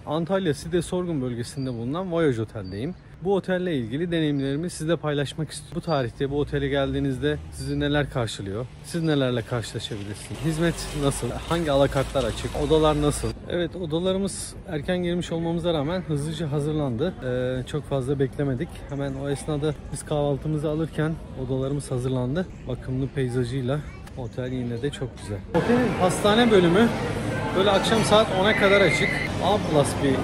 Antalya Side Sorgun bölgesinde bulunan Voyage Otel'deyim. Bu otelle ilgili deneyimlerimi sizle paylaşmak istiyorum. Bu tarihte bu otele geldiğinizde sizi neler karşılıyor? Siz nelerle karşılaşabilirsiniz? Hizmet nasıl? Hangi alakartlar açık? Odalar nasıl? Evet, odalarımız erken girmiş olmamıza rağmen hızlıca hazırlandı. Çok fazla beklemedik. Hemen o esnada biz kahvaltımızı alırken odalarımız hazırlandı. Bakımlı peyzajıyla otel yine de çok güzel. Otelin hastane bölümü böyle akşam saat 10'a kadar açık. A+ bir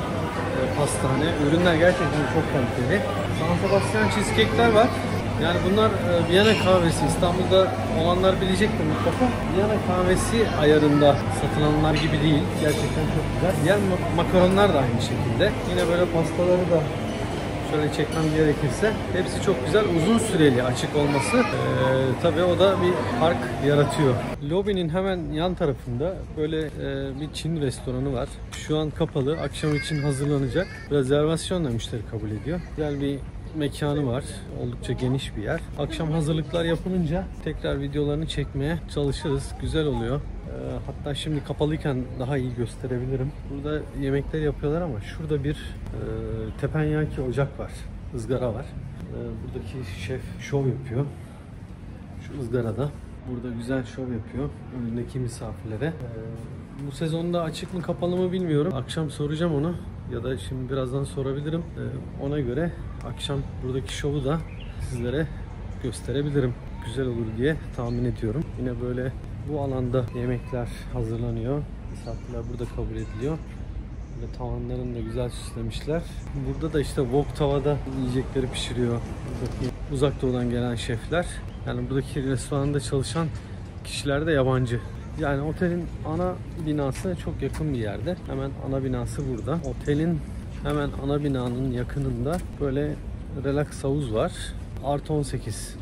pastane. Ürünler gerçekten çok kaliteli. San Sebastian cheesecake'ler var. Yani bunlar Viyana kahvesi. İstanbul'da olanlar bilecektir mutlaka. Viyana kahvesi ayarında satılanlar gibi değil. Gerçekten çok güzel. Diğer makaronlar da aynı şekilde. Yine böyle pastaları da şöyle çekmem gerekirse hepsi çok güzel, uzun süreli açık olması tabii o da bir fark yaratıyor. Lobinin hemen yan tarafında böyle bir Çin restoranı var. Şu an kapalı, akşam için hazırlanacak. Rezervasyonla müşteri kabul ediyor. Güzel bir mekanı var. Oldukça geniş bir yer. Akşam hazırlıklar yapılınca tekrar videolarını çekmeye çalışırız. Güzel oluyor. Hatta şimdi kapalıyken daha iyi gösterebilirim. Burada yemekler yapıyorlar ama şurada bir teppanyaki ocak var. Izgara var. Buradaki şef şov yapıyor. Şu ızgarada. Burada güzel şov yapıyor önündeki misafirlere. Bu sezonda açık mı kapalı mı bilmiyorum. Akşam soracağım onu. Ya da şimdi birazdan sorabilirim. Ona göre akşam buradaki şovu da sizlere gösterebilirim. Güzel olur diye tahmin ediyorum. Yine böyle bu alanda yemekler hazırlanıyor. Misafirler burada kabul ediliyor. Böyle tavanlarını da güzel süslemişler. Burada da işte wok tavada yiyecekleri pişiriyor. Buradaki uzak doğudan gelen şefler. Yani buradaki restoranda çalışan kişiler de yabancı. Yani otelin ana binası çok yakın bir yerde. Hemen ana binası burada. Otelin hemen ana binanın yakınında böyle relax havuz var. Artı 18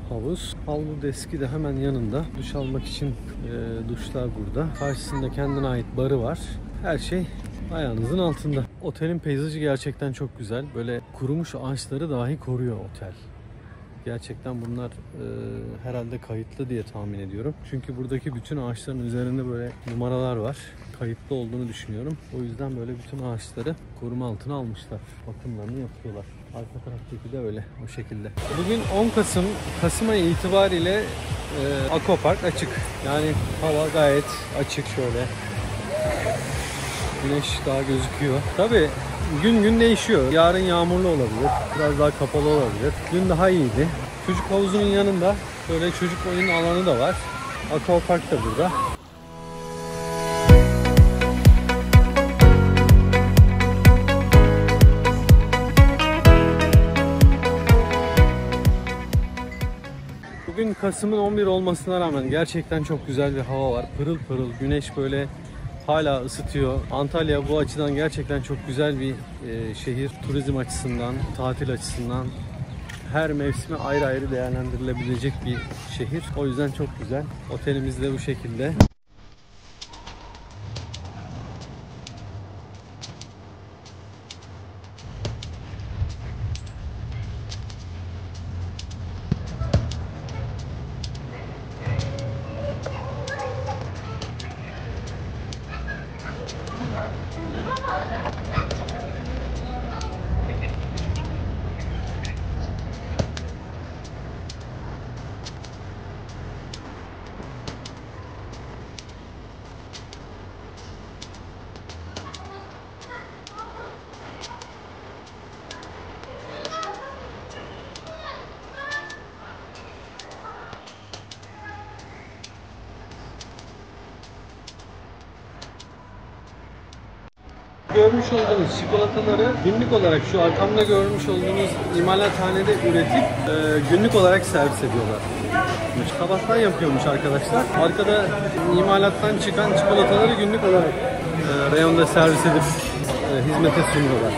havuz. Havlu deski de hemen yanında. Duş almak için duşlar burada. Karşısında kendine ait barı var. Her şey ayağınızın altında. Otelin peyzajı gerçekten çok güzel. Böyle kurumuş ağaçları dahi koruyor otel. Gerçekten bunlar herhalde kayıtlı diye tahmin ediyorum. Çünkü buradaki bütün ağaçların üzerinde böyle numaralar var. Kayıtlı olduğunu düşünüyorum. O yüzden böyle bütün ağaçları koruma altına almışlar. Bakımlarını yapıyorlar. Arka taraftaki de öyle, o şekilde. Bugün 10 Kasım ayı itibariyle Aquapark açık. Yani hava gayet açık şöyle. Güneş daha gözüküyor. Tabii gün gün değişiyor. Yarın yağmurlu olabilir. Biraz daha kapalı olabilir. Dün daha iyiydi. Çocuk havuzunun yanında böyle çocuk oyun alanı da var. Aquapark da burada. Bugün Kasım'ın 11 olmasına rağmen gerçekten çok güzel bir hava var. Pırıl pırıl güneş böyle hala ısıtıyor. Antalya bu açıdan gerçekten çok güzel bir şehir. Turizm açısından, tatil açısından her mevsimi ayrı ayrı değerlendirilebilecek bir şehir. O yüzden çok güzel. Otelimiz de bu şekilde. Görmüş olduğunuz çikolataları günlük olarak şu arkamda görmüş olduğunuz imalathanede üretip günlük olarak servis ediyorlar. Sabahtan yapıyormuş arkadaşlar. Arkada imalattan çıkan çikolataları günlük olarak reyonda servis edip hizmete sunuyorlar.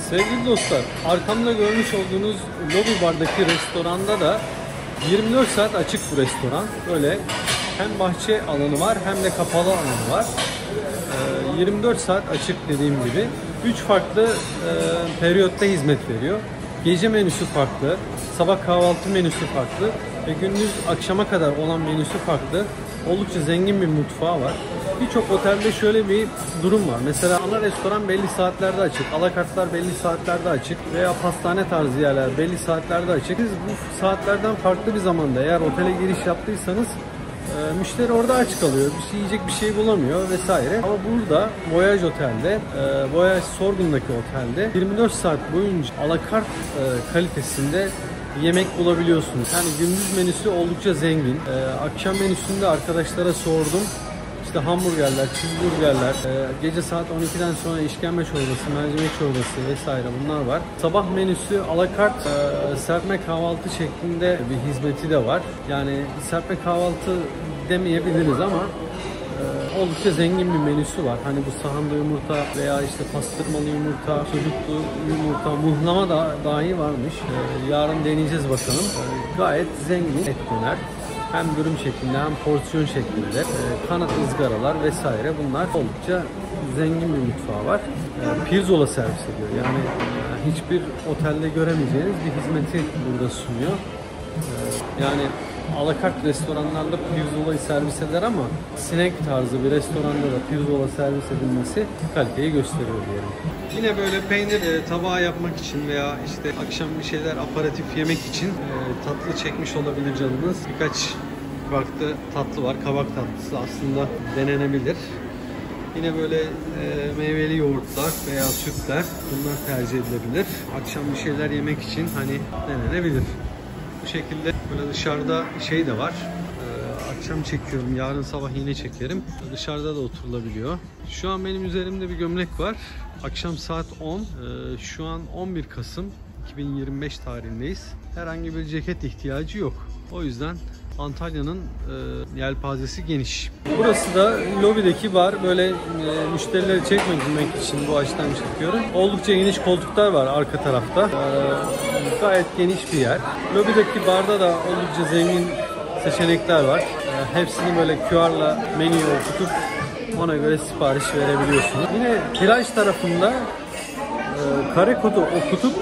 Sevgili dostlar, arkamda görmüş olduğunuz Lobby Bar'daki restoranda da 24 saat açık bu restoran. Böyle hem bahçe alanı var hem de kapalı alanı var. 24 saat açık dediğim gibi. 3 farklı periyotta hizmet veriyor. Gece menüsü farklı, sabah kahvaltı menüsü farklı ve gündüz akşama kadar olan menüsü farklı. Oldukça zengin bir mutfağı var. Birçok otelde şöyle bir durum var. Mesela ana restoran belli saatlerde açık, alakartlar belli saatlerde açık veya pastane tarzı yerler belli saatlerde açık. Siz bu saatlerden farklı bir zamanda eğer otele giriş yaptıysanız müşteri orada aç kalıyor. Bir şey yiyecek bir şey bulamıyor vesaire. Ama burada Voyage Otel'de, Voyage Sorgun'daki otelde 24 saat boyunca alakart kalitesinde yemek bulabiliyorsunuz. Yani gündüz menüsü oldukça zengin. Akşam menüsünde arkadaşlara sordum. İşte hamburgerler, cheeseburgerler, gece saat 12'den sonra işkembe çorbası, mercimek çorbası vesaire bunlar var. Sabah menüsü alakart serpme kahvaltı şeklinde bir hizmeti de var. Yani serpme kahvaltı demeyebiliriz ama oldukça zengin bir menüsü var. Hani bu sahanda yumurta veya işte pastırmalı yumurta, sucuklu yumurta, muhlama da dahi varmış. Yarın deneyeceğiz bakalım. Gayet zengin et döner. Hem dürüm şeklinde hem porsiyon şeklinde kanat ızgaralar vesaire bunlar oldukça zengin bir mutfağı var. Pirzola servis ediyor. Yani hiçbir otelde göremeyeceğiniz bir hizmeti burada sunuyor. Yani alakart restoranlarda pirzolayı servis eder ama sinek tarzı bir restoranda da pirzola servis edilmesi kaliteyi gösteriyor diyelim. Yine böyle peynir tabağı yapmak için veya işte akşam bir şeyler aparatif yemek için tatlı çekmiş olabilir canınız. Birkaç farklı tatlı var. Kabak tatlısı aslında denenebilir. Yine böyle meyveli yoğurtlar veya sütler bunlar tercih edilebilir. Akşam bir şeyler yemek için hani denenebilir. Bu şekilde böyle dışarıda şey de var. Akşam çekiyorum, yarın sabah yine çekerim. Dışarıda da oturulabiliyor. Şu an benim üzerimde bir gömlek var. Akşam saat 10. Şu an 11 Kasım 2025 tarihindeyiz. Herhangi bir ceket ihtiyacı yok. O yüzden Antalya'nın yelpazesi geniş. Burası da lobideki bar. Böyle müşterileri çekmemek için bu açıdan çekiyorum. Oldukça geniş koltuklar var arka tarafta. Gayet geniş bir yer. Lobideki barda da oldukça zengin seçenekler var. Hepsini böyle QR'la menüyü okutup ona göre sipariş verebiliyorsunuz. Yine plaj tarafında kare kodu okutup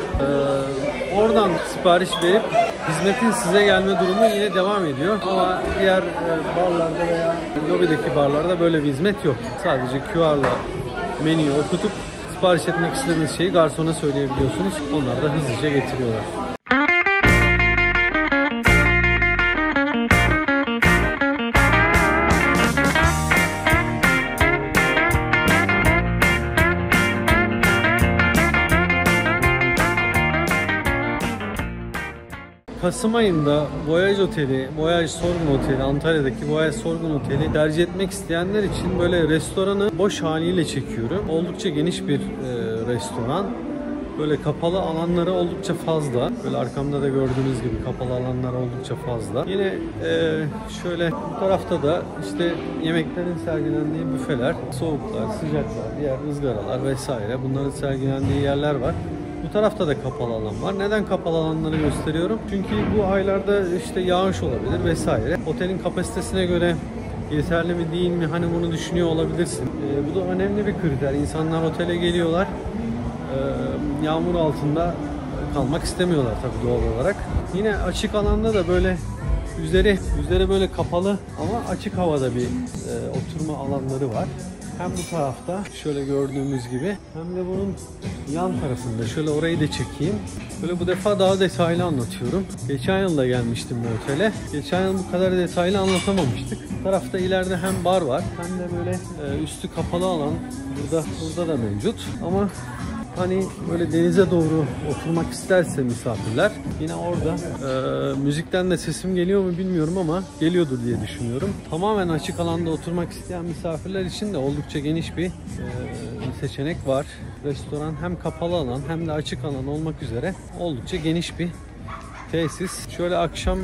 oradan sipariş verip hizmetin size gelme durumu yine devam ediyor. Ama diğer barlarda veya lobideki barlarda böyle bir hizmet yok. Sadece QR'la menüyü okutup sipariş etmek istediğiniz şeyi garsona söyleyebiliyorsunuz. Onlar da hızlıca getiriyorlar. Kasım ayında Voyage Oteli, Voyage Sorgun Oteli, Antalya'daki Voyage Sorgun Oteli tercih etmek isteyenler için böyle restoranı boş haliyle çekiyorum. Oldukça geniş bir restoran. Böyle kapalı alanları oldukça fazla. Böyle arkamda da gördüğünüz gibi kapalı alanlar oldukça fazla. Yine şöyle bu tarafta da işte yemeklerin sergilendiği büfeler, soğuklar, sıcaklar, diğer ızgaralar vesaire bunların sergilendiği yerler var. Bu tarafta da kapalı alan var. Neden kapalı alanları gösteriyorum? Çünkü bu aylarda işte yağış olabilir vesaire. Otelin kapasitesine göre yeterli mi değil mi hani bunu düşünüyor olabilirsin. Bu da önemli bir kriter. İnsanlar otele geliyorlar. Yağmur altında kalmak istemiyorlar tabii doğal olarak. Yine açık alanda da böyle üzeri böyle kapalı ama açık havada bir oturma alanları var. Hem bu tarafta şöyle gördüğümüz gibi hem de bunun yan tarafında şöyle orayı da çekeyim. Böyle bu defa daha detaylı anlatıyorum. Geçen yıl da gelmiştim bu otele. Geçen yıl bu kadar detaylı anlatamamıştık. Bu tarafta ileride hem bar var hem de böyle üstü kapalı alan burada da mevcut. Ama hani böyle denize doğru oturmak isterse misafirler yine orada müzikten de sesim geliyor mu bilmiyorum ama geliyordur diye düşünüyorum. Tamamen açık alanda oturmak isteyen misafirler için de oldukça geniş bir seçenek var. Restoran hem kapalı alan hem de açık alan olmak üzere oldukça geniş bir tesis. Şöyle akşam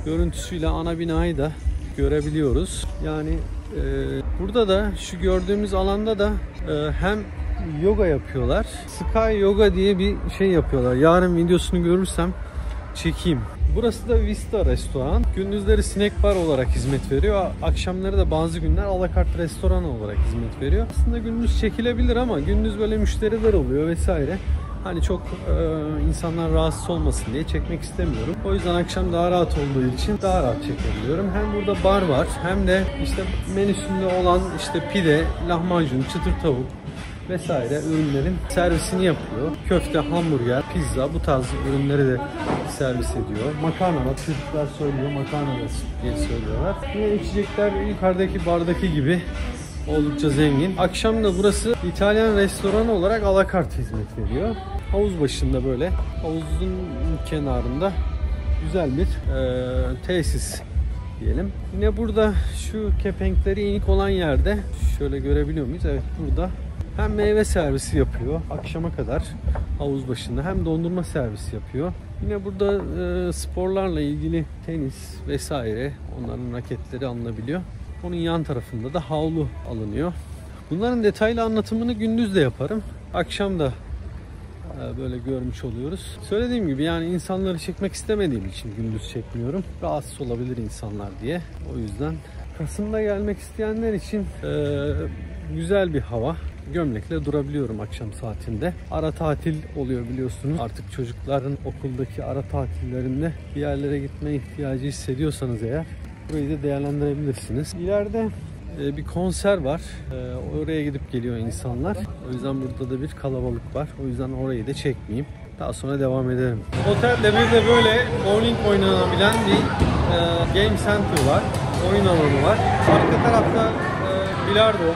görüntüsüyle ana binayı da görebiliyoruz. Yani burada da şu gördüğümüz alanda da hem yoga yapıyorlar. Sky Yoga diye bir şey yapıyorlar. Yarın videosunu görürsem çekeyim. Burası da Vista Restoran. Gündüzleri snack bar olarak hizmet veriyor. Akşamları da bazı günler alakart restoran olarak hizmet veriyor. Aslında gündüz çekilebilir ama gündüz böyle müşteriler oluyor vesaire. Hani çok insanlar rahatsız olmasın diye çekmek istemiyorum. O yüzden akşam daha rahat olduğu için daha rahat çekebiliyorum. Hem burada bar var hem de işte menüsünde olan işte pide, lahmacun, çıtır tavuk vesaire ürünlerin servisini yapıyor. Köfte, hamburger, pizza bu tarz ürünleri de servis ediyor. Makarna da çocuklar söylüyor, makarna da diye söylüyorlar. Yine içecekler yukarıdaki bardaki gibi oldukça zengin. Akşam da burası İtalyan restoranı olarak alakart hizmet veriyor. Havuz başında böyle, havuzun kenarında güzel bir tesis diyelim. Yine burada şu kepenkleri inik olan yerde şöyle görebiliyor muyuz? Evet, burada hem meyve servisi yapıyor akşama kadar havuz başında, hem dondurma servisi yapıyor. Yine burada sporlarla ilgili tenis vesaire, onların raketleri alınabiliyor. Onun yan tarafında da havlu alınıyor. Bunların detaylı anlatımını gündüz de yaparım. Akşam da böyle görmüş oluyoruz. Söylediğim gibi yani insanları çekmek istemediğim için gündüz çekmiyorum. Rahatsız olabilir insanlar diye. O yüzden Kasım'da gelmek isteyenler için güzel bir hava. Gömlekle durabiliyorum akşam saatinde. Ara tatil oluyor biliyorsunuz. Artık çocukların okuldaki ara tatillerinde bir yerlere gitme ihtiyacı hissediyorsanız eğer burayı da değerlendirebilirsiniz. İleride bir konser var. Oraya gidip geliyor insanlar. O yüzden burada da bir kalabalık var. O yüzden orayı da çekmeyeyim. Daha sonra devam edelim. Otelde bir de böyle bowling oynanabilen bir game center var. Oyun alanı var. Arka tarafta bilardo,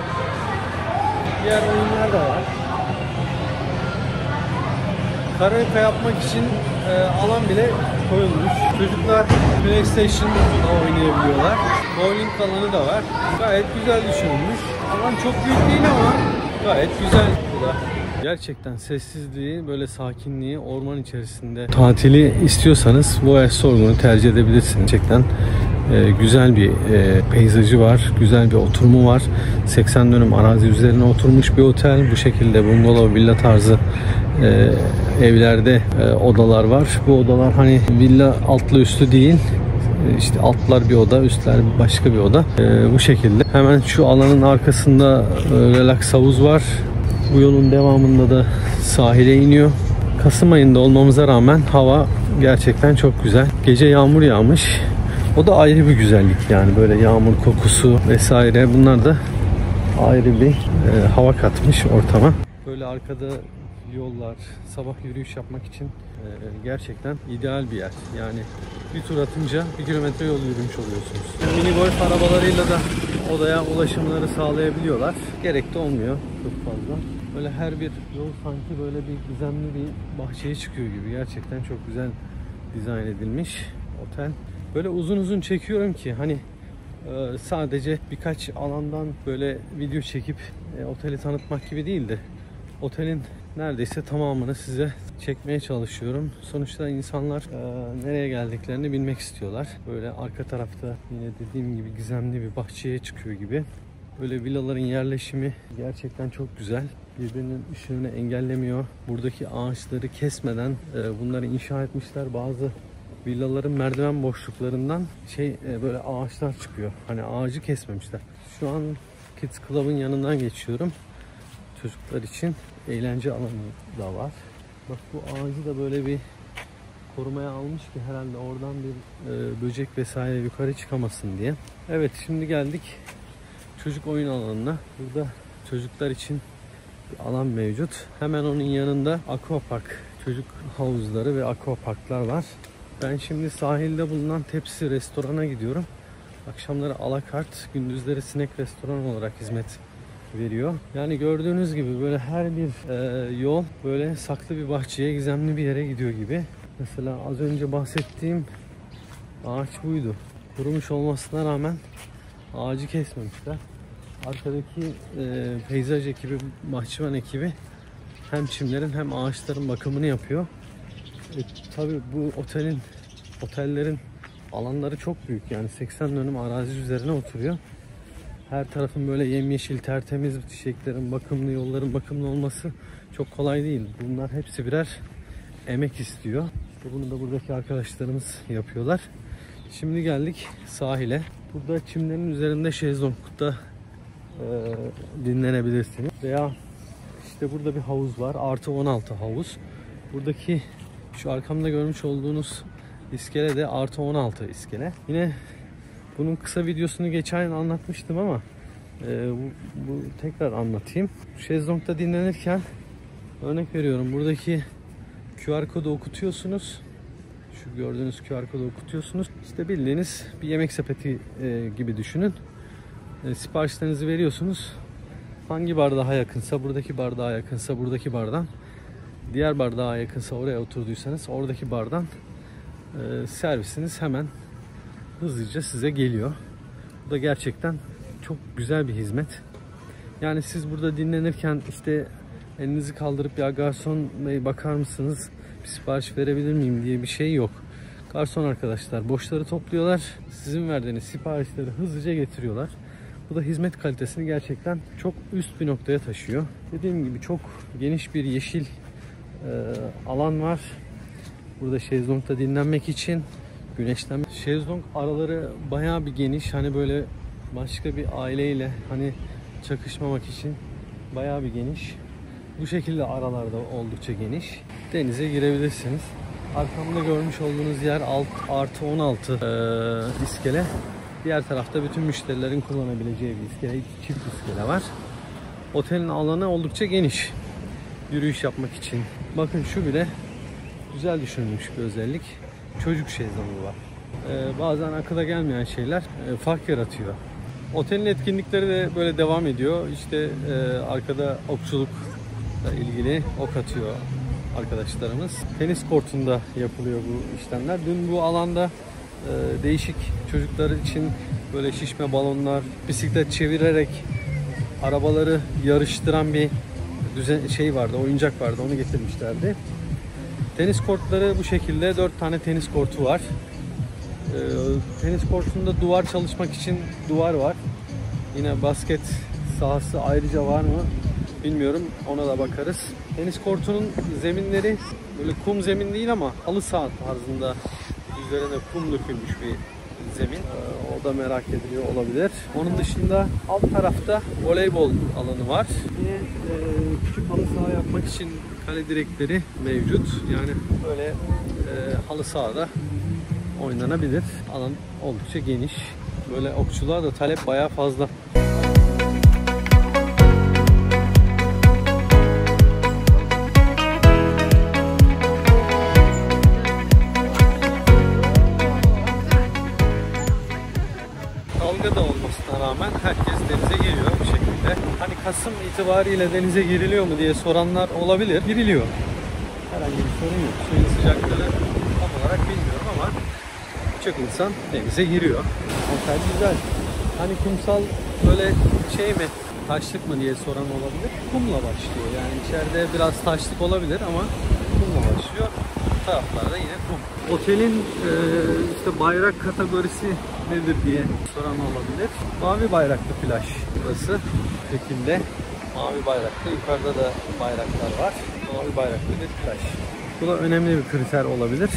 diğer oyunlar da var. Karaoke yapmak için alan bile koyulmuş. Çocuklar PlayStation'da oynayabiliyorlar. Bowling alanı da var. Gayet güzel düşünülmüş. Alan çok büyük değil ama gayet güzel bu da. Gerçekten sessizliği, böyle sakinliği, orman içerisinde tatili istiyorsanız Voyage Sorgun'u tercih edebilirsiniz. Gerçekten güzel bir peyzajı var, güzel bir oturumu var. 80 dönüm arazi üzerine oturmuş bir otel. Bu şekilde bungalov, villa tarzı evlerde odalar var. Bu odalar hani villa altlı üstü değil. İşte altlar bir oda, üstler başka bir oda. Bu şekilde. Hemen şu alanın arkasında relax havuz var. Bu yolun devamında da sahile iniyor. Kasım ayında olmamıza rağmen hava gerçekten çok güzel. Gece yağmur yağmış. O da ayrı bir güzellik yani, böyle yağmur kokusu vesaire, bunlar da ayrı bir hava katmış ortama. Böyle arkada yollar, sabah yürüyüş yapmak için gerçekten ideal bir yer. Yani bir tur atınca 1 kilometre yol yürümüş oluyorsunuz. Mini golf arabalarıyla da odaya ulaşımları sağlayabiliyorlar. Gerek de olmuyor çok fazla. Böyle her bir yol sanki böyle bir gizemli bir bahçeye çıkıyor gibi. Gerçekten çok güzel dizayn edilmiş otel. Böyle uzun uzun çekiyorum ki hani sadece birkaç alandan böyle video çekip oteli tanıtmak gibi değil de otelin neredeyse tamamını size çekmeye çalışıyorum. Sonuçta insanlar nereye geldiklerini bilmek istiyorlar. Böyle arka tarafta yine dediğim gibi gizemli bir bahçeye çıkıyor gibi. Böyle villaların yerleşimi gerçekten çok güzel. Birbirinin ışığını engellemiyor. Buradaki ağaçları kesmeden bunları inşa etmişler. Bazı villaların merdiven boşluklarından böyle ağaçlar çıkıyor. Hani ağacı kesmemişler. Şu an Kids Club'ın yanından geçiyorum. Çocuklar için eğlence alanı da var. Bak, bu ağacı da böyle bir korumaya almış ki herhalde oradan bir böcek vesaire yukarı çıkamasın diye. Evet, şimdi geldik çocuk oyun alanına. Burada çocuklar için bir alan mevcut. Hemen onun yanında aquapark, çocuk havuzları ve aquaparklar var. Ben şimdi sahilde bulunan Tepsi restorana gidiyorum. Akşamları alakart, gündüzleri snack restoran olarak hizmet veriyor. Yani gördüğünüz gibi böyle her bir yol böyle saklı bir bahçeye, gizemli bir yere gidiyor gibi. Mesela az önce bahsettiğim ağaç buydu. Kurumuş olmasına rağmen ağacı kesmemişler. Arkadaki peyzaj ekibi, bahçıvan ekibi hem çimlerin hem ağaçların bakımını yapıyor. Tabii bu otellerin alanları çok büyük, yani 80 dönüm arazi üzerine oturuyor. Her tarafın böyle yemyeşil, tertemiz, çiçeklerin bakımlı, yolların bakımlı olması çok kolay değil. Bunlar hepsi birer emek istiyor. İşte bunu da buradaki arkadaşlarımız yapıyorlar. Şimdi geldik sahile. Burada çimlerin üzerinde şezlongda dinlenebilirsiniz. Veya işte burada bir havuz var. Artı 16 havuz. Buradaki şu arkamda görmüş olduğunuz iskele de artı 16 iskele. Yine bunun kısa videosunu geçen anlatmıştım ama bu tekrar anlatayım. Şezlong'da dinlenirken örnek veriyorum, buradaki QR kodu okutuyorsunuz. Şu gördüğünüz QR kodu okutuyorsunuz. İşte bildiğiniz bir yemek sepeti gibi düşünün. Siparişlerinizi veriyorsunuz. Hangi bardağa yakınsa, buradaki bardağa yakınsa buradaki bardan, diğer bardağa yakınsa oraya oturduysanız oradaki bardan servisiniz hemen hızlıca size geliyor. Bu da gerçekten çok güzel bir hizmet. Yani siz burada dinlenirken işte elinizi kaldırıp ya garson bey bakar mısınız, bir sipariş verebilir miyim diye bir şey yok. Garson arkadaşlar boşları topluyorlar. Sizin verdiğiniz siparişleri hızlıca getiriyorlar. Bu da hizmet kalitesini gerçekten çok üst bir noktaya taşıyor. Dediğim gibi çok geniş bir yeşil alan var. Burada şezlongda dinlenmek için, güneşlenme. Şezlong araları bayağı bir geniş. Hani böyle başka bir aileyle hani çakışmamak için bayağı bir geniş. Bu şekilde aralarda oldukça geniş. Denize girebilirsiniz. Arkamda görmüş olduğunuz yer artı 16 iskele. Diğer tarafta bütün müşterilerin kullanabileceği bir iskele, çift iskele var. Otelin alanı oldukça geniş. Yürüyüş yapmak için. Bakın şu bile güzel düşünülmüş bir özellik. Çocuk şezlongu var. Bazen akıla gelmeyen şeyler fark yaratıyor. Otelin etkinlikleri de böyle devam ediyor. İşte arkada okçulukla ilgili ok atıyor arkadaşlarımız. Tenis kortunda yapılıyor bu işlemler. Dün bu alanda değişik çocuklar için böyle şişme balonlar, bisiklet çevirerek arabaları yarıştıran bir şey vardı, oyuncak vardı, onu getirmişlerdi. Tenis kortları bu şekilde, 4 tane tenis kortu var. Tenis kortunda duvar çalışmak için duvar var. Yine basket sahası ayrıca var mı bilmiyorum, ona da bakarız. Tenis kortunun zeminleri böyle kum zemin değil ama halı saha tarzında, üzerine kum dökülmüş bir zemin. O da merak ediliyor olabilir. Onun dışında alt tarafta voleybol alanı var. Yine küçük halı saha yapmak için kale direkleri mevcut. Yani böyle halı sahada oynanabilir. Alan oldukça geniş. Böyle okçuluğa da talep bayağı fazla. Dalga da olmasına rağmen herkes denize giriyor bu şekilde. Hani Kasım itibariyle denize giriliyor mu diye soranlar olabilir. Giriliyor. Herhangi bir sorun yok. Suyun sıcaklığı tam olarak bilmiyorum ama birçok insan denize giriyor. Otel güzel. Hani kumsal böyle şey mi, taşlık mı diye soran olabilir. Kumla başlıyor. Yani içeride biraz taşlık olabilir ama kumla başlıyor. Bu taraflarda yine kum. Otelin işte bayrak kategorisi nedir diye soran olabilir. Mavi bayraklı plaj burası. Şekilde mavi bayraklı. Yukarıda da bayraklar var. Mavi bayraklı bir plaj. Bu da önemli bir kriter olabilir.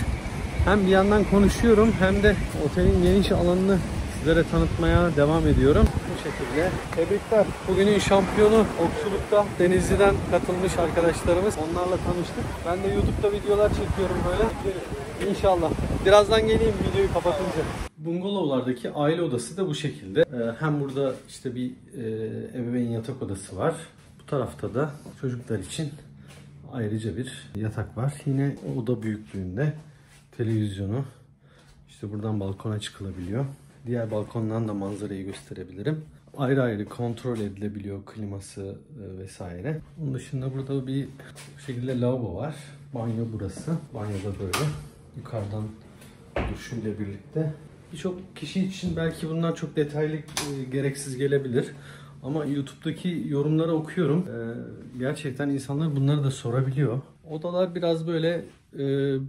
Hem bir yandan konuşuyorum hem de otelin geniş alanını sizlere tanıtmaya devam ediyorum. Bu şekilde. Tebrikler. Bugünün şampiyonu okçulukta Denizli'den katılmış arkadaşlarımız. Onlarla tanıştık. Ben de YouTube'da videolar çekiyorum böyle. İnşallah. Birazdan geleyim videoyu kapatınca. Bungalovlardaki aile odası da bu şekilde. Hem burada işte bir ebeveyn yatak odası var. Bu tarafta da çocuklar için ayrıca bir yatak var. Yine oda büyüklüğünde televizyonu. İşte buradan balkona çıkılabiliyor. Diğer balkondan da manzarayı gösterebilirim. Ayrı ayrı kontrol edilebiliyor kliması vesaire. Onun dışında burada bir şekilde lavabo var. Banyo burası. Banyoda böyle yukarıdan duşuyla birlikte. Birçok kişi için belki bunlar çok detaylı, gereksiz gelebilir. Ama YouTube'daki yorumları okuyorum. Gerçekten insanlar bunları da sorabiliyor. Odalar biraz böyle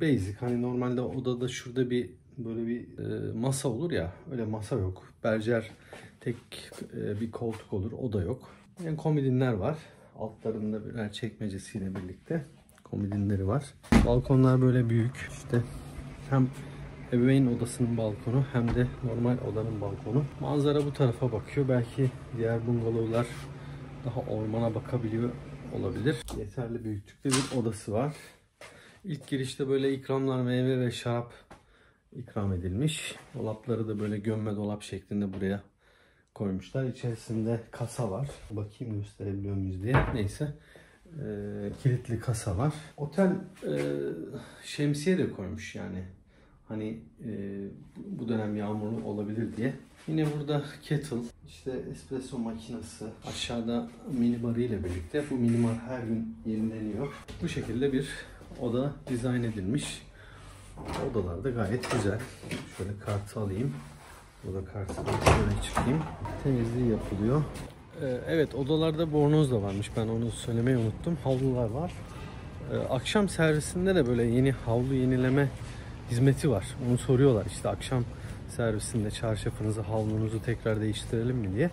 basic. Hani normalde odada şurada bir böyle bir masa olur ya. Öyle masa yok. Berjer tek bir koltuk olur. O da yok. Yani komodinler var. Altlarında birer çekmecesiyle birlikte komodinleri var. Balkonlar böyle büyük. İşte hem ebeveyn odasının balkonu hem de normal odanın balkonu. Manzara bu tarafa bakıyor. Belki diğer bungalovlar daha ormana bakabiliyor olabilir. Yeterli büyüklükte bir odası var. İlk girişte böyle ikramlar, meyve ve şarap ikram edilmiş. Dolapları da böyle gömme dolap şeklinde buraya koymuşlar. İçerisinde kasa var. Bakayım gösterebiliyor muyuz diye. Neyse. Kilitli kasa var. Otel şemsiye de koymuş yani. Hani bu dönem yağmurlu olabilir diye. Yine burada kettle, işte espresso makinesi, aşağıda minibar ile birlikte. Bu minibar her gün yenileniyor. Bu şekilde bir oda dizayn edilmiş. Odalar da gayet güzel. Şöyle kartı alayım. Burada kartı şöyle çıkayım. Temizliği yapılıyor. Evet, odalarda bornoz da varmış. Ben onu söylemeyi unuttum. Havlular var. Akşam servisinde de böyle yeni havlu yenileme hizmeti var. Onu soruyorlar işte akşam servisinde çarşafınızı, havlunuzu tekrar değiştirelim mi diye.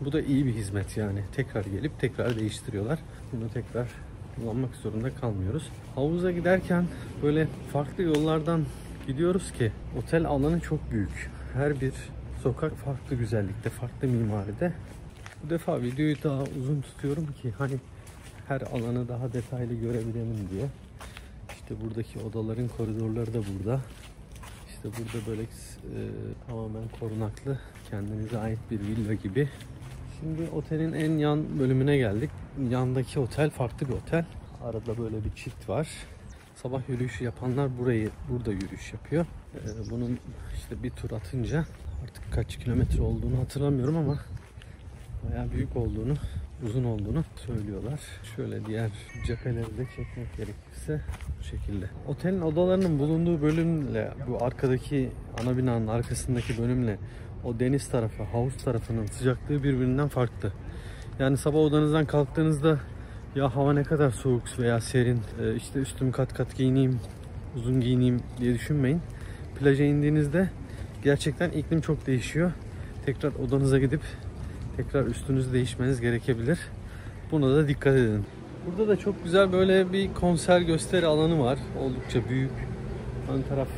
Bu da iyi bir hizmet yani. Tekrar gelip tekrar değiştiriyorlar. Bunu tekrar kullanmak zorunda kalmıyoruz. Havuza giderken böyle farklı yollardan gidiyoruz ki otel alanı çok büyük. Her bir sokak farklı güzellikte, farklı mimaride. Bu defa videoyu daha uzun tutuyorum ki hani her alanı daha detaylı görebilelim diye. İşte buradaki odaların koridorları da burada. İşte burada böyle tamamen korunaklı, kendinize ait bir villa gibi. Şimdi otelin en yan bölümüne geldik. Yandaki otel farklı bir otel. Arada böyle bir çift var. Sabah yürüyüşü yapanlar burada yürüyüş yapıyor. Bunun işte bir tur atınca artık kaç kilometre olduğunu hatırlamıyorum ama bayağı büyük olduğunu, uzun olduğunu söylüyorlar. Şöyle diğer cepheleri de çekmek gerekirse bu şekilde. Otelin odalarının bulunduğu bölümle bu arkadaki ana binanın arkasındaki bölümle o deniz tarafı, havuz tarafının sıcaklığı birbirinden farklı. Yani sabah odanızdan kalktığınızda ya hava ne kadar soğuk veya serin, işte üstümü kat kat giyineyim, uzun giyineyim diye düşünmeyin. Plaja indiğinizde gerçekten iklim çok değişiyor. Tekrar odanıza gidip tekrar üstünüzü değişmeniz gerekebilir. Buna da dikkat edin. Burada da çok güzel böyle bir konser gösteri alanı var. Oldukça büyük. Ön taraf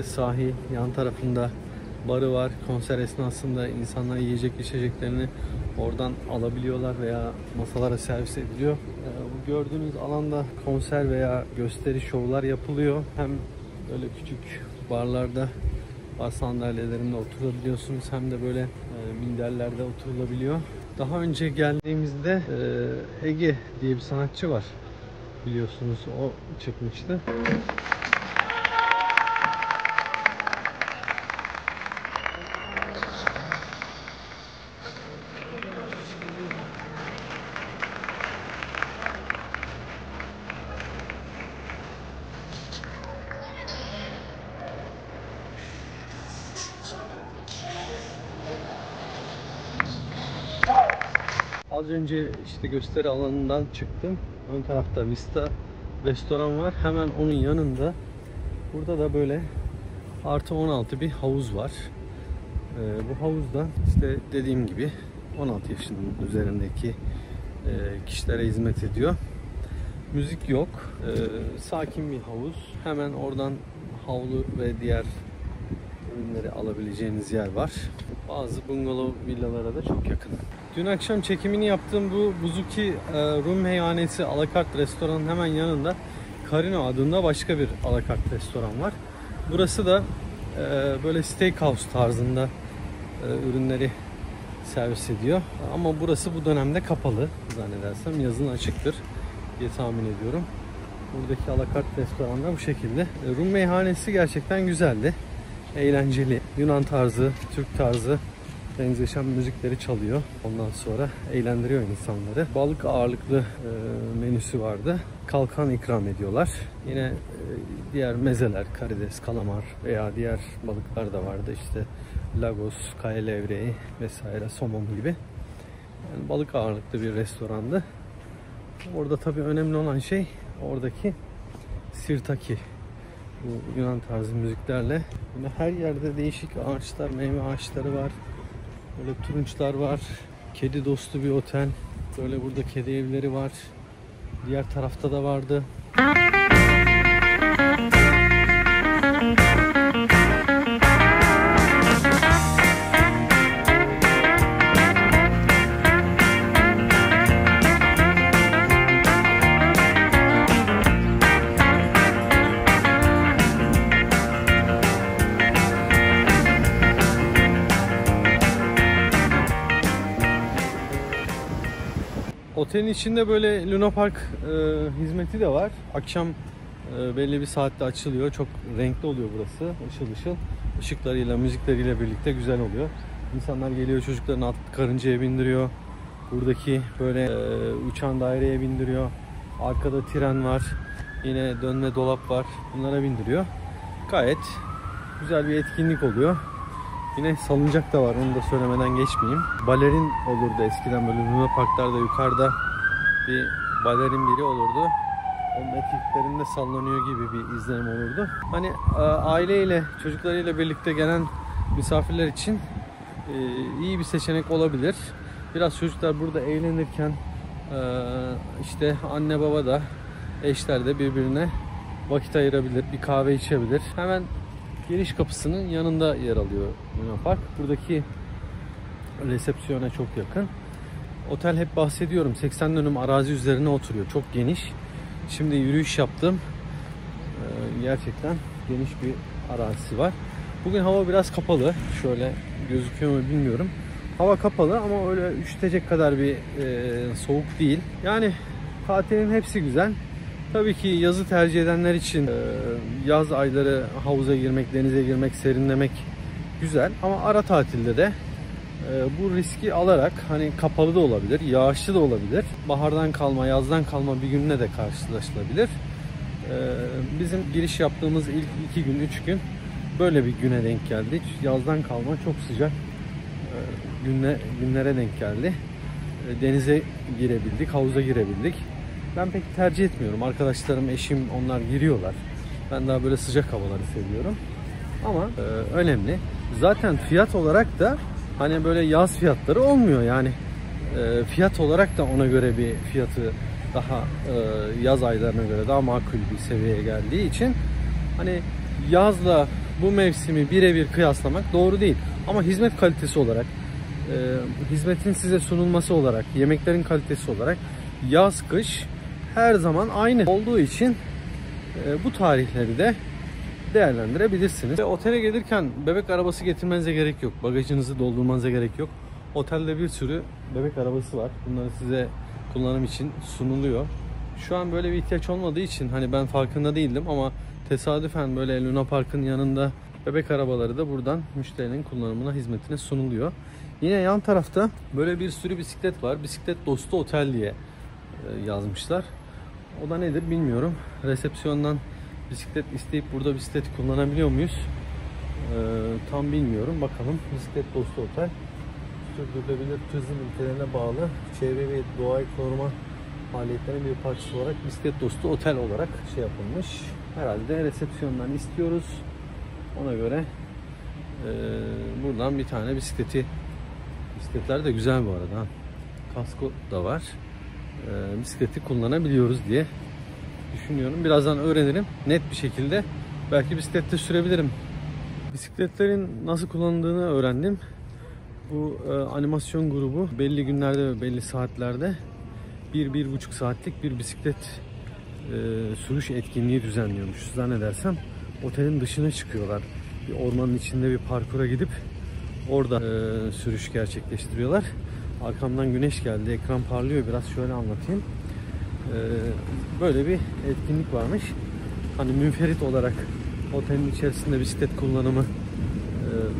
sahil, yan tarafında barı var. Konser esnasında insanlar yiyecek içeceklerini oradan alabiliyorlar veya masalara servis ediliyor. Bu gördüğünüz alanda konser veya gösteri şovlar yapılıyor. Hem böyle küçük barlarda, bar sandalyelerinde oturabiliyorsunuz hem de böyle minderlerde oturulabiliyor. Daha önce geldiğimizde Ege diye bir sanatçı var. Biliyorsunuz o çıkmıştı. Az önce işte gösteri alanından çıktım. Ön tarafta Vista restoran var. Hemen onun yanında burada da böyle artı 16 bir havuz var. Bu havuzda işte dediğim gibi 16 yaşının üzerindeki kişilere hizmet ediyor. Müzik yok. Sakin bir havuz. Hemen oradan havlu ve diğer ürünleri alabileceğiniz yer var. Bazı bungalov villalara da çok yakın. Dün akşam çekimini yaptığım bu Buzuki Rum Meyhanesi alakart restoranın hemen yanında Carino adında başka bir alakart restoran var. Burası da böyle steakhouse tarzında ürünleri servis ediyor. Ama burası bu dönemde kapalı zannedersem. Yazın açıktır diye tahmin ediyorum. Buradaki alakart restoranlar bu şekilde. Rum Meyhanesi gerçekten güzeldi. Eğlenceli. Yunan tarzı, Türk tarzı benzeşen müzikleri çalıyor. Ondan sonra eğlendiriyor insanları. Balık ağırlıklı menüsü vardı. Kalkan ikram ediyorlar. Yine diğer mezeler, karides, kalamar veya diğer balıklar da vardı. İşte lagos, kaya levreği vesaire, somon gibi. Yani balık ağırlıklı bir restorandı. Orada tabii önemli olan şey oradaki sirtaki. Bu Yunan tarzı müziklerle. Yine her yerde değişik ağaçlar, meyve ağaçları var. Böyle turunçlar var. Kedi dostu bir otel. Böyle burada kedi evleri var. Diğer tarafta da vardı. Otelin içinde böyle Luna Park hizmeti de var. Akşam belli bir saatte açılıyor. Çok renkli oluyor burası. Işıl ışıl. Işıklarıyla, müzikleriyle birlikte güzel oluyor. İnsanlar geliyor, çocuklarını atlı karıncaya bindiriyor. Buradaki böyle uçan daireye bindiriyor. Arkada tren var. Yine dönme dolap var. Bunlara bindiriyor. Gayet güzel bir etkinlik oluyor. Yine salıncak da var, onu da söylemeden geçmeyeyim. Balerin olurdu eskiden böyle Luna Park'larda yukarıda bir balerin biri olurdu. Onun etiklerinde sallanıyor gibi bir izlenim olurdu. Hani aileyle, çocuklarıyla birlikte gelen misafirler için iyi bir seçenek olabilir. Biraz çocuklar burada eğlenirken işte anne baba da, eşler de birbirine vakit ayırabilir, bir kahve içebilir. Hemen giriş kapısının yanında yer alıyor Luna Park. Buradaki resepsiyona çok yakın. Otel, hep bahsediyorum, 80 dönüm arazi üzerine oturuyor. Çok geniş. Şimdi yürüyüş yaptım. Gerçekten geniş bir arazisi var. Bugün hava biraz kapalı. Şöyle gözüküyor mu bilmiyorum. Hava kapalı ama öyle üşütecek kadar bir soğuk değil. Yani tatilin hepsi güzel. Tabii ki yazı tercih edenler için yaz ayları havuza girmek, denize girmek, serinlemek güzel. Ama ara tatilde de bu riski alarak, hani kapalı da olabilir, yağışlı da olabilir, bahardan kalma, yazdan kalma bir günle de karşılaşılabilir. Bizim giriş yaptığımız ilk 2 gün, 3 gün böyle bir güne denk geldi. Yazdan kalma çok sıcak günlere denk geldi. Denize girebildik, havuza girebildik. Ben pek tercih etmiyorum. Arkadaşlarım, eşim, onlar giriyorlar. Ben daha böyle sıcak havaları seviyorum. Ama önemli. Zaten fiyat olarak da hani böyle yaz fiyatları olmuyor. Yani fiyat olarak da ona göre bir fiyatı daha yaz aylarına göre daha makul bir seviyeye geldiği için hani yazla bu mevsimi birebir kıyaslamak doğru değil. Ama hizmet kalitesi olarak, hizmetin size sunulması olarak, yemeklerin kalitesi olarak yaz kış her zaman aynı olduğu için bu tarihleri de değerlendirebilirsiniz. Ve otele gelirken bebek arabası getirmenize gerek yok. Bagajınızı doldurmanıza gerek yok. Otelde bir sürü bebek arabası var. Bunları size kullanım için sunuluyor. Şu an böyle bir ihtiyaç olmadığı için hani ben farkında değildim ama tesadüfen böyle Luna Park'ın yanında bebek arabaları da buradan müşterinin kullanımına, hizmetine sunuluyor. Yine yan tarafta böyle bir sürü bisiklet var. Bisiklet dostu otel diye yazmışlar. O da nedir bilmiyorum. Resepsiyondan bisiklet isteyip burada bisiklet kullanabiliyor muyuz? Tam bilmiyorum. Bakalım. Bisiklet dostu otel. Sürdürülebilir turizm ilkelerine bağlı çevre ve doğayı koruma faaliyetlerinin bir parçası olarak bisiklet dostu otel olarak şey yapılmış. Herhalde resepsiyondan istiyoruz. Ona göre buradan bir tane bisikletler de güzel bu arada. Kasko da var. Bisikleti kullanabiliyoruz diye düşünüyorum. Birazdan öğrenirim. Net bir şekilde belki bisiklette sürebilirim. Bisikletlerin nasıl kullanıldığını öğrendim. Bu animasyon grubu belli günlerde ve belli saatlerde 1-1,5 saatlik bir bisiklet sürüş etkinliği düzenliyormuş. Zannedersem otelin dışına çıkıyorlar. Bir ormanın içinde bir parkura gidip orada sürüş gerçekleştiriyorlar. Arkamdan güneş geldi. Ekran parlıyor. Biraz şöyle anlatayım. Böyle bir etkinlik varmış. Hani münferit olarak otelin içerisinde bisiklet kullanımı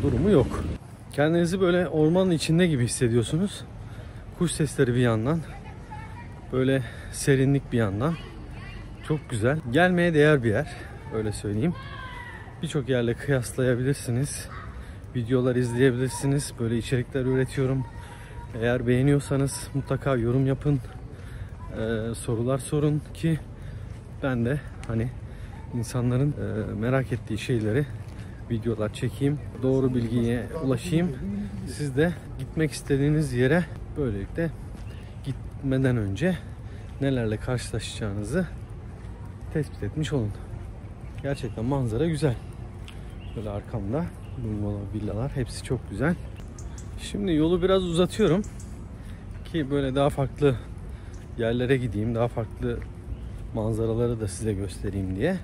durumu yok. Kendinizi böyle ormanın içinde gibi hissediyorsunuz. Kuş sesleri bir yandan. Böyle serinlik bir yandan. Çok güzel. Gelmeye değer bir yer. Öyle söyleyeyim. Birçok yerle kıyaslayabilirsiniz. Videolar izleyebilirsiniz. Böyle içerikler üretiyorum. Eğer beğeniyorsanız mutlaka yorum yapın. Sorular sorun ki ben de hani insanların merak ettiği şeyleri videolar çekeyim. Doğru bilgiye ulaşayım. Siz de gitmek istediğiniz yere böylelikle gitmeden önce nelerle karşılaşacağınızı tespit etmiş olun. Gerçekten manzara güzel. Böyle arkamda bungalov, villalar hepsi çok güzel. Şimdi yolu biraz uzatıyorum ki böyle daha farklı yerlere gideyim, daha farklı manzaraları da size göstereyim diye.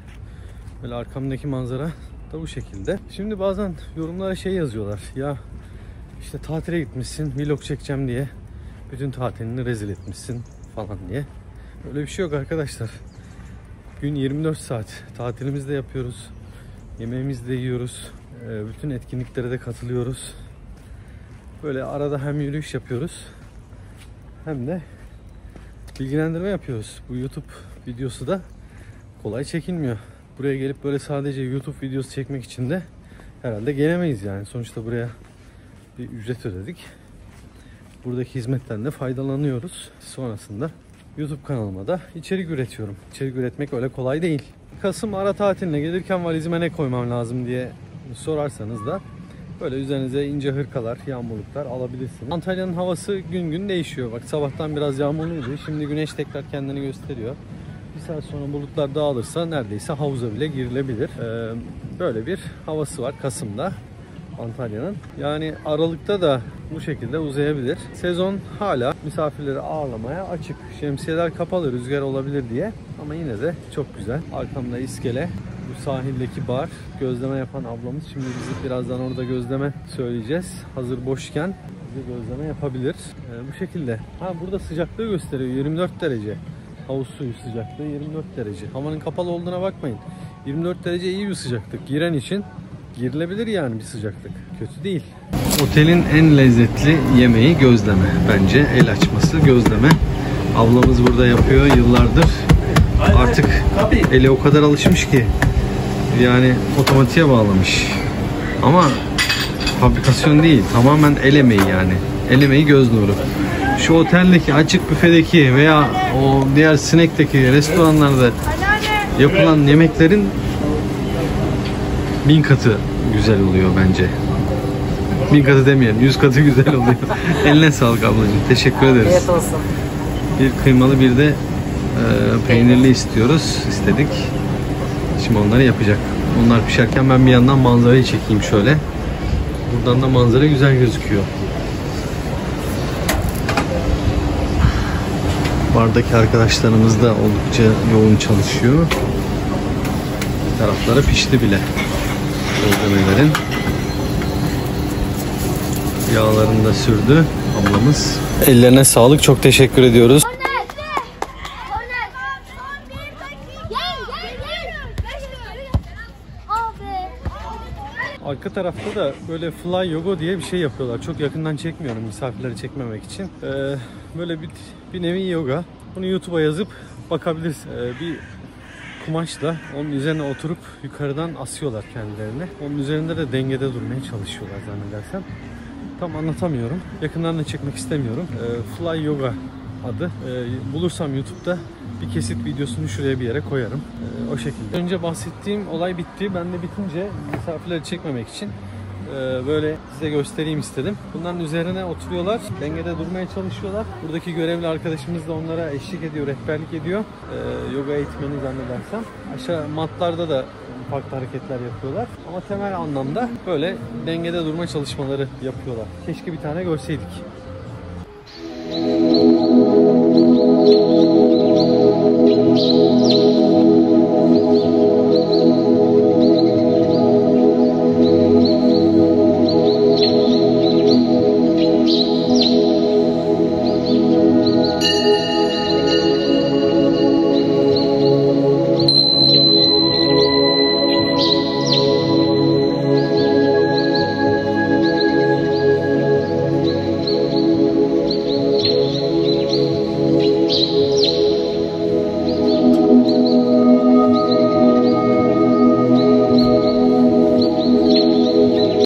Böyle arkamdaki manzara da bu şekilde. Şimdi bazen yorumlara şey yazıyorlar. Ya işte tatile gitmişsin, vlog çekeceğim diye bütün tatilini rezil etmişsin falan diye. Öyle bir şey yok arkadaşlar. Gün 24 saat tatilimizi de yapıyoruz. Yemeğimizi de yiyoruz. Bütün etkinliklere de katılıyoruz. Böyle arada hem yürüyüş yapıyoruz hem de bilgilendirme yapıyoruz. Bu YouTube videosu da kolay çekilmiyor. Buraya gelip böyle sadece YouTube videosu çekmek için de herhalde gelemeyiz yani. Sonuçta buraya bir ücret ödedik. Buradaki hizmetten de faydalanıyoruz. Sonrasında YouTube kanalıma da içerik üretiyorum. İçerik üretmek öyle kolay değil. Kasım ara tatiline gelirken valizime ne koymam lazım diye sorarsanız da böyle üzerinize ince hırkalar, yağmurluklar alabilirsiniz. Antalya'nın havası gün gün değişiyor. Bak sabahtan biraz yağmurluydu. Şimdi güneş tekrar kendini gösteriyor. Bir saat sonra bulutlar dağılırsa neredeyse havuza bile girilebilir. Böyle bir havası var Kasım'da Antalya'nın. Yani Aralık'ta da bu şekilde uzayabilir. Sezon hala misafirleri ağırlamaya açık. Şemsiyeler kapalı, rüzgar olabilir diye. Ama yine de çok güzel. Arkamda iskele. Bu sahildeki bar. Gözleme yapan ablamız. Şimdi bizi birazdan orada gözleme söyleyeceğiz. Hazır boşken bize gözleme yapabilir. Bu şekilde. Burada sıcaklığı gösteriyor. 24 derece. Havuz suyu sıcaklığı 24 derece. Havanın kapalı olduğuna bakmayın. 24 derece iyi bir sıcaklık. Giren için girilebilir yani bir sıcaklık. Kötü değil. Otelin en lezzetli yemeği gözleme. Bence el açması gözleme. Ablamız burada yapıyor yıllardır. Artık eli o kadar alışmış ki yani otomatiğe bağlamış. Ama fabrikasyon değil. Tamamen el emeği yani. El emeği göz nuru. Şu oteldeki açık büfedeki veya o diğer snack'teki restoranlarda yapılan yemeklerin 1000 katı güzel oluyor bence. 1000 katı demeyelim, 100 katı güzel oluyor. Eline sağlık ablacığım. Teşekkür ederiz. Bir kıymalı bir de peynirli istedik. Şimdi onları yapacak. Onlar pişerken ben bir yandan manzarayı çekeyim şöyle. Buradan da manzara güzel gözüküyor. Bardaki arkadaşlarımız da oldukça yoğun çalışıyor. Tarafları pişti bile. Gözlemelerin yağlarını da sürdü ablamız. Ellerine sağlık. Çok teşekkür ediyoruz. Arka tarafta da böyle fly yoga diye bir şey yapıyorlar. Çok yakından çekmiyorum misafirleri çekmemek için. Böyle bir nevi yoga. Bunu YouTube'a yazıp bakabilirsin. Bir kumaşla onun üzerine oturup yukarıdan asıyorlar kendilerini. Onun üzerinde de dengede durmaya çalışıyorlar zannedersem. Tam anlatamıyorum. Yakından da çekmek istemiyorum. Fly yoga adı. Bulursam YouTube'da bir kesit videosunu şuraya bir yere koyarım. O şekilde. Önce bahsettiğim olay bitti. Ben de bitince misafirleri çekmemek için böyle size göstereyim istedim. Bunların üzerine oturuyorlar. Dengede durmaya çalışıyorlar. Buradaki görevli arkadaşımız da onlara eşlik ediyor, rehberlik ediyor. Yoga eğitmeni zannedersem. Aşağı matlarda da farklı hareketler yapıyorlar. Ama temel anlamda böyle dengede durma çalışmaları yapıyorlar. Keşke bir tane görseydik.